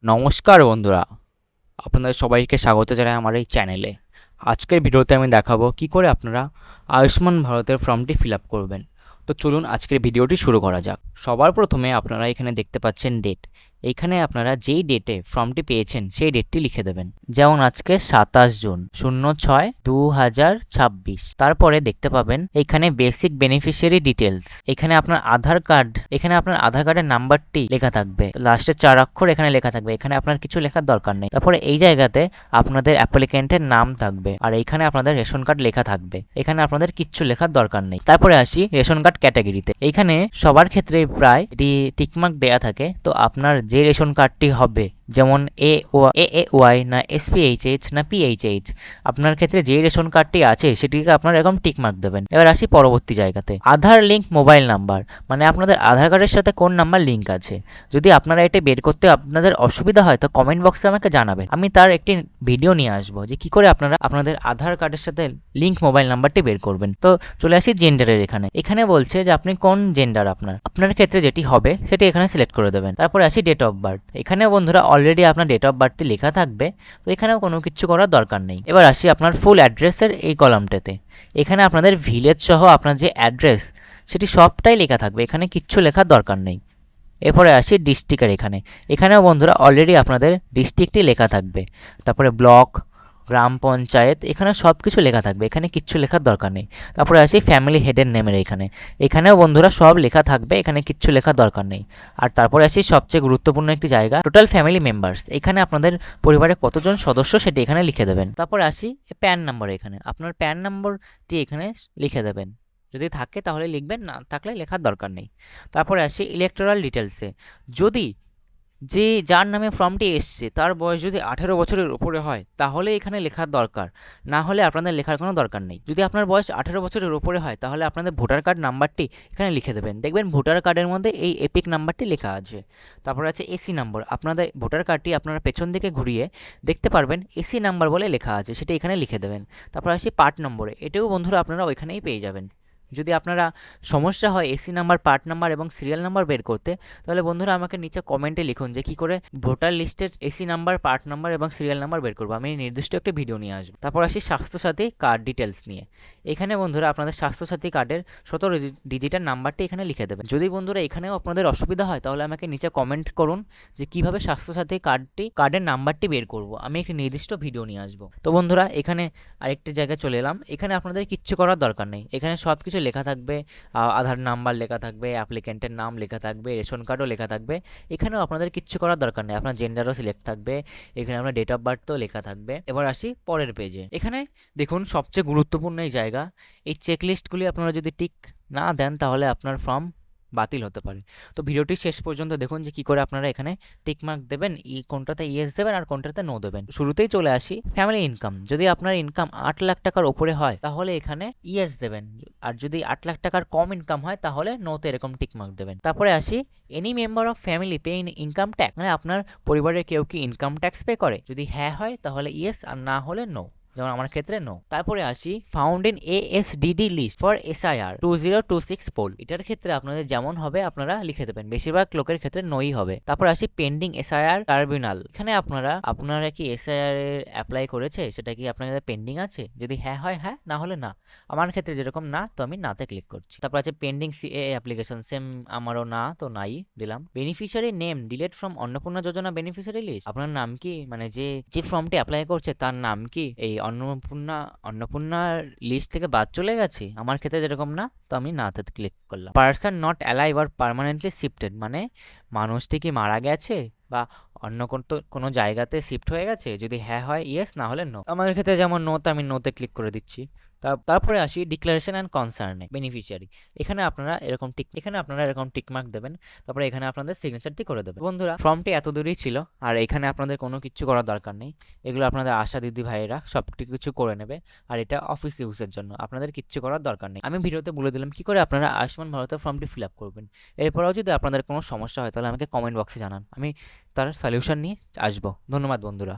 নমস্কার বন্ধুরা, আপনাদের সবাইকে স্বাগত জানাই আমার এই চ্যানেলে। আজকের ভিডিওতে আমি দেখাবো কি করে আপনারা আয়ুষ্মান ভারতের ফর্মটি ফিল আপ করবেন। তো চলুন আজকের ভিডিওটি শুরু করা যাক। সবার প্রথমে আপনারা এখানে দেখতে পাচ্ছেন ডেট। এইখানে আপনারা যেই ডেটে ফর্মটি পেয়েছেন সেই ডেটটি লিখে দেবেন। যেমন আজকে 27 জুন 06/2026। তারপরে দেখতে পাবেন এখানে বেসিক বেনিফিশিয়ারি ডিটেলস। এখানে আপনার আধার কার্ডের নাম্বারটি লেখা থাকবে, লাস্টে 4 অক্ষর এখানে লেখা থাকবে। এখানে আপনার কিছু লেখার দরকার নেই। তারপরে এই জায়গাতে আপনাদের অ্যাপ্লিকেন্টের নাম থাকবে, আর এইখানে আপনাদের রেশন কার্ড লেখা থাকবে। এখানে আপনাদের কিচ্ছু লেখার দরকার নেই। তারপরে আসি রেশন কার্ড ক্যাটাগরিতে। এইখানে সবার ক্ষেত্রে প্রায় এটি টিকমার্ক দেয়া থাকে। তো আপনার যে রেশন কার্ডটি হবে, যেমন এ ওয়াই না এসপিএইচএইচ না পিএইচএইচ, আপনার ক্ষেত্রে যে রেশন কার্ডটি আছে সেটিকে আপনার এরকম টিকমার্ক দেবেন। এবার আসি পরবর্তী জায়গাতে, আধার লিঙ্ক মোবাইল নাম্বার, মানে আপনাদের আধার কার্ডের সাথে কোন নাম্বার লিঙ্ক আছে। যদি আপনারা এটা বের করতে আপনাদের অসুবিধা হয় তো কমেন্ট বক্সে আমাকে জানাবেন, আমি তার একটি ভিডিও নিয়ে আসবো যে কি করে আপনারা আপনাদের আধার কার্ডের সাথে লিঙ্ক মোবাইল নাম্বারটি বের করবেন। তো চলে আসি জেন্ডারের। এখানে বলছে যে আপনি কোন জেন্ডার, আপনার ক্ষেত্রে যেটি হবে সেটি এখানে সিলেক্ট করে দেবেন। তারপরে আসি ডেট অফ বার্থ। এখানে বন্ধুরা অলরেডি আপনার ডেট অফ বার্থটি লেখা থাকবে, তো এখানেও কোনো কিছু করার দরকার নেই। এবার আসি আপনার ফুল অ্যাড্রেসের এই কলামটাতে। এখানে আপনাদের ভিলেজ সহ আপনার যে অ্যাড্রেস সেটি সবটাই লেখা থাকবে, এখানে কিচ্ছু লেখার দরকার নেই। এরপরে আসি ডিস্ট্রিক্টের। এখানেও বন্ধুরা অলরেডি আপনাদের ডিস্ট্রিক্টটি লেখা থাকবে। তারপরে ব্লক, গ্রাম পঞ্চায়েত, এখানে সব কিছু লেখা থাকবে, এখানে কিচ্ছু লেখার দরকার নেই। তারপরে আসি ফ্যামিলি হেডের নেমের। এখানেও বন্ধুরা সব লেখা থাকবে, এখানে কিচ্ছু লেখার দরকার নেই। আর তারপরে আসি সবচেয়ে গুরুত্বপূর্ণ একটি জায়গা, টোটাল ফ্যামিলি মেম্বার্স। এখানে আপনাদের পরিবারে কতজন সদস্য সেটি এখানে লিখে দেবেন। তারপরে আসি প্যান নাম্বার। আপনার প্যান নম্বরটি এখানে লিখে দেবেন, যদি থাকে তাহলে লিখবেন, না থাকলে লেখার দরকার নেই। তারপরে আসি ইলেকটোরাল ডিটেলসে। যদি যার নামে ফর্মটি এসছে তার বয়স যদি 18 বছরের উপরে হয় তাহলে এখানে লেখার দরকার, না হলে আপনাদের লেখার কোনো দরকার নেই। যদি আপনার বয়স 18 বছরের উপরে হয় তাহলে আপনাদের ভোটার কার্ড নাম্বারটি এখানে লিখে দেবেন। দেখবেন ভোটার কার্ডের মধ্যে এই এপিক নাম্বারটি লেখা আছে। তারপর আছে এসি নাম্বার। আপনাদের ভোটার কার্ডটি আপনারা পেছন দিকে ঘুরিয়ে দেখতে পারবেন এসি নাম্বার বলে লেখা আছে, সেটা এখানে লিখে দেবেন। তারপর আসি পার্ট নম্বরে। এটাও বন্ধুরা আপনারা ওইখানেই পেয়ে যাবেন। যদি আপনারা সমস্যা হয় এসি নাম্বার, পার্ট নাম্বার এবং সিরিয়াল নাম্বার বের করতে, তাহলে বন্ধুরা আমাকে নিচে কমেন্টে লিখুন যে কী করে ভোটার লিস্টের এসি নাম্বার, পার্ট নাম্বার এবং সিরিয়াল নাম্বার বের করবো। আমি নির্দিষ্ট একটা ভিডিও নিয়ে আসবো। তারপর আসি স্বাস্থ্যসাথী কার্ড ডিটেলস নিয়ে। এখানে বন্ধুরা আপনাদের স্বাস্থ্যসাথী কার্ডের 17 ডিজিটের নাম্বারটি এখানে লিখে দেবেন। যদি বন্ধুরা এখানেও আপনাদের অসুবিধা হয় তাহলে আমাকে নিচে কমেন্ট করুন যে কীভাবে স্বাস্থ্যসাথী কার্ডের নাম্বারটি বের করবো, আমি একটি নির্দিষ্ট ভিডিও নিয়ে আসবো। তো বন্ধুরা এখানে আরেকটি জায়গায় চলে এলাম। এখানে আপনাদের কিচ্ছু করার দরকার নেই, এখানে সব কিছু লেখা থাকবে। আধার নাম্বার লেখা থাকবে, অ্যাপ্লিকেন্টের নাম লেখা থাকবে, রেশন কার্ডও লেখা থাকবে। এখানেও আপনাদের কিচ্ছু করার দরকার নেই, আপনার জেন্ডারও সিলেক্ট থাকবে, এখানে আপনার ডেট অফ বার্থও লেখা থাকবে। এবার আসি পরের পেজে। এখানে দেখুন সবচেয়ে গুরুত্বপূর্ণ এই জায়গা, এই চেকলিস্টগুলি আপনারা যদি টিক না দেন তাহলে আপনার ফর্ম বাতিল হতে পারে। তো ভিডিওটি শেষ পর্যন্ত দেখুন যে কী করে আপনারা এখানে টিকমার্ক দেবেন, কোনটাতে ইয়েস দেবেন আর কোনটাতে নো দেবেন। শুরুতেই চলে আসি ফ্যামিলি ইনকাম। যদি আপনার ইনকাম 8 লাখ টাকার উপরে হয় তাহলে এখানে ইয়েস দেবেন, আর যদি 8 লাখ টাকার কম ইনকাম হয় তাহলে নোতে এরকম টিকমার্ক দেবেন। তারপরে আসি any member of family pay income tax, মানে আপনার পরিবারের কেউ কি ইনকাম ট্যাক্স পে করে, যদি হ্যাঁ হয় তাহলে ইয়েস, আর না হলে নো, যেমন আমার ক্ষেত্রে নো। তারপরে আসি found in ASDD list for SIR 2026 poll. এটার ক্ষেত্রে আপনাদের যেমন হবে আপনারা লিখে দেবেন, বেশিরভাগ লোকের ক্ষেত্রে নোই হবে। তারপর আসি পেন্ডিং SIR ট্রাইব্যুনাল। এখানে আপনারা কি SIR এর অ্যাপ্লাই করেছে সেটা কি আপনাদের পেন্ডিং আছে, যদি হ্যাঁ হয় হ্যাঁ, না হলে না। আমার ক্ষেত্রে যেরকম না, তো আমি নাতে ক্লিক করছি। তারপর আছে পেন্ডিং CAA অ্যাপ্লিকেশন, সেম আমারও না, তো নাই দিলাম। Beneficiary name delete from Annapurna Yojana beneficiary list. আপনার নাম কি, মানে যে ফর্মটি অ্যাপ্লাই করছে তার নাম কি এই অন্নপূর্ণার লিস্ট থেকে বাদ চলে গেছে, আমার ক্ষেত্রে যেরকম না, তো আমি নাতে ক্লিক করলাম। পার্সন নট অ্যালাইভ আর পার্মানেন্টলি শিফটেড, মানে মানুষটি কি মারা গেছে বা অন্য কোনো জায়গাতে শিফট হয়ে গেছে, যদি হ্যাঁ হয় ইয়েস, না হলে নো। আমার ক্ষেত্রে যেমন নো, তো আমি নোতে ক্লিক করে দিচ্ছি। তারপরে আসি ডিক্লারেশন অ্যান্ড কনসার্নে বেনিফিশিয়ারি। এখানে আপনারা এরকম টিকমার্ক দেবেন। তারপরে এখানে আপনাদের সিগনেচারটি করে দেবেন। বন্ধুরা ফর্মটি এত দূরই ছিল, আর এখানে আপনাদের কোনো কিছু করার দরকার নেই। এগুলো আপনাদের আশা দিদি ভাইয়েরা সব কিছু করে নেবে, আর এটা অফিস ইউজের জন্য, আপনাদের কিচ্ছু করার দরকার নেই। আমি ভিডিওতে বলে দিলাম কি করে আপনারা আয়ুষ্মান ভারতের ফর্মটি ফিল আপ করবেন। এরপরেও যদি আপনাদের কোনো সমস্যা হয় তাহলে আমাকে কমেন্ট বক্সে জানান, আমি তার সলিউশন নিয়ে আসবো। ধন্যবাদ বন্ধুরা।